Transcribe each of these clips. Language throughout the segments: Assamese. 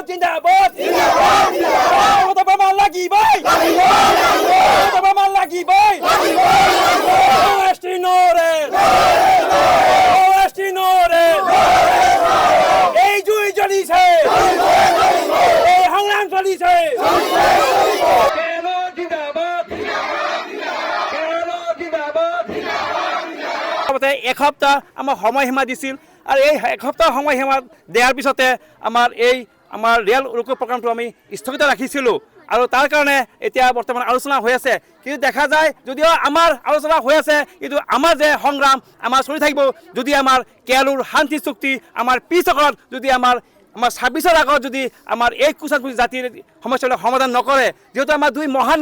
জিন্দাবাদ মমতা প্রমাণ লাগিবই মমতা প্রমাণ লাগিবই ওএসটি নোরে ওএসটি নোরে এই জুই জ্বলিছে এই সংগ্রাম চলিছে এসপ্তাহ আমাক সময়সীমা দিছিল আৰু এই এসপ্তাহ সময়সীমা দিয়াৰ পিছতে আমাৰ ৰেল ৰোকো প্ৰগ্ৰামটো আমি স্থগিত ৰাখিছিলোঁ আৰু তাৰ কাৰণে এতিয়া বৰ্তমান আলোচনা হৈ আছে কিন্তু দেখা যায় যদিও আমাৰ আলোচনা হৈ আছে কিন্তু আমাৰ যে সংগ্ৰাম আমাৰ চলি থাকিব যদি আমাৰ কেয়ালুৰ শান্তি চুক্তি আমাৰ পিছকৰত যদি আমাৰ 26ৰ আগত যদি আমাৰ এই কুচাতপুৰ জাতিৰ সমস্যাবিলাক সমাধান নকৰে যেহেতু আমাৰ দুই মহান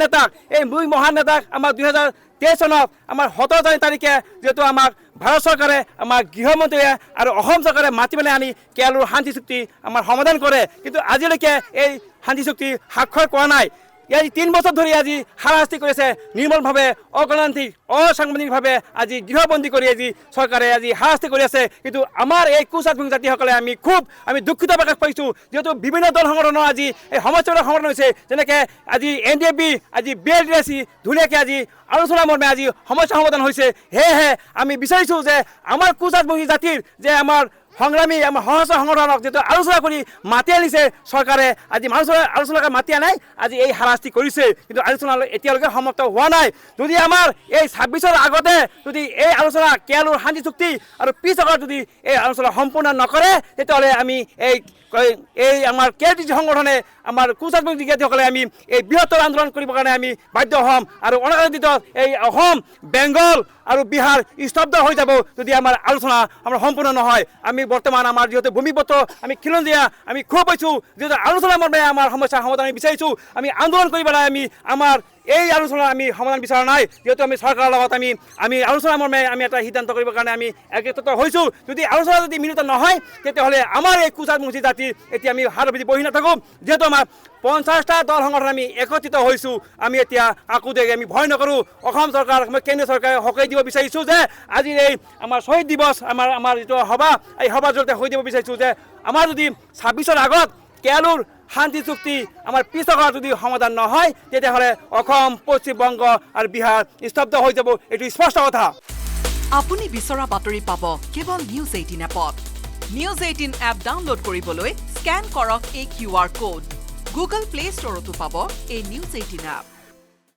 নেতাক আমাৰ 2023 চনত আমাৰ 17 তাৰিখে যেহেতু আমাক ভাৰত চৰকাৰে আমাৰ গৃহমন্ত্ৰীয়ে আৰু অসম চৰকাৰে মাতি পেলাই আনি কেয়ালুৰ শান্তি চুক্তি আমাৰ সমাধান কৰে কিন্তু আজিলৈকে এই শান্তি চুক্তি স্বাক্ষৰ কৰা নাই এই 3 বছৰ ধৰি আজি হাৰাশাস্তি কৰিছে নিৰ্মলভাৱে অগণতান্ত্ৰিক অসাংবিধানিকভাৱে আজি গৃহবন্দী কৰি আজি চৰকাৰে আজি হাৰাশাস্তি কৰি আছে কিন্তু আমাৰ এই কুচাতপুৰ জাতিসকলে আমি দুঃখিত প্ৰকাশ পাইছোঁ যেহেতু বিভিন্ন দল সংগঠনৰ আজি এই সমস্যাবিলাক সমাধান হৈছে যেনেকৈ আজি NDFB আজি BLDC ধুনীয়াকৈ আজি আলোচনা মৰ্মে আজি সমস্যা সমাধান হৈছে সেয়েহে আমি বিচাৰিছোঁ যে আমাৰ কুচাতপুৰ জাতিৰ যে আমাৰ সংগ্ৰামী আমাৰ সহস্ৰ সংগঠনক যেহেতু আলোচনা কৰি মাতি আনিছে চৰকাৰে আজি আলোচনাকে মাতি আনাই আজি এই হাৰাশাস্তি কৰিছে কিন্তু আলোচনা এতিয়ালৈকে সমাপ্ত হোৱা নাই যদি আমাৰ এই 26ৰ আগতে যদি এই আলোচনা কেয়ালুৰ শান্তি চুক্তি আৰু পিছৰ যদি এই আলোচনা সম্পূৰ্ণ নকৰে তেতিয়াহ'লে আমি এই আমাৰ KTC সংগঠনে আমাৰ কুচাতপুৰ জাতিসকলে আমি এই বৃহত্তৰ আন্দোলন কৰিবৰ কাৰণে আমি বাধ্য হ'ম আৰু অনাগত এই অসম বেংগল আৰু বিহাৰ স্তব্ধ হৈ যাব যদি আমাৰ আলোচনা আমাৰ সম্পূৰ্ণ নহয় আমি বৰ্তমান আমাৰ যিহেতু ভূমিপত্ৰ আমি খিলঞ্জীয়া আমি খুব পাইছোঁ যিহেতু আলোচনা মৰ্মে আমাৰ সমস্যাৰ সমাধান আমি বিচাৰিছোঁ আমি আন্দোলন কৰি পেলাই আমাৰ এই আলোচনা আমি সমাধান বিচৰা নাই যেহেতু আমি চৰকাৰৰ লগত আমি আলোচনা মৰ্মে আমি এটা সিদ্ধান্ত কৰিবৰ কাৰণে আমি একত্ৰিত হৈছোঁ যদি আলোচনা যদি মিলিত নহয় তেতিয়াহ'লে আমাৰ এই কুচাতপুৰ জাতিৰ এতিয়া আমি হাত বেছি বহি নাথাকোঁ যিহেতু আমাৰ 50টা দল সংগঠন আমি একত্ৰিত হৈছোঁ আমি এতিয়া আকৌ আমি ভয় নকৰোঁ অসম চৰকাৰ কেন্দ্ৰীয় চৰকাৰে সকলোৱে দিব বিচাৰিছোঁ যে আজিৰ এই আমাৰ শ্বহীদ দিৱস আমাৰ যিটো সভা এই সভাৰ জৰিয়তে হৈ দিব বিচাৰিছোঁ যে আমাৰ যদি 26ৰ আগত কেয়ালুৰ শান্তি চুক্তি আমাৰ পিছৰ যদি সমাধান নহয় তেতিয়াহ'লে অসম পশ্চিমবংগ আৰু বিহাৰ স্তব্ধ হৈ যাব এইটো স্পষ্ট কথা আপুনি বিচৰা বাতৰি পাব কেৱল নিউজ 18 এপত নিউজ 18 এপ ডাউনলোড কৰিবলৈ স্কেন কৰক এই QR কোড গুগল প্লে ষ্টৰতো পাব এই নিউজ 18 এপ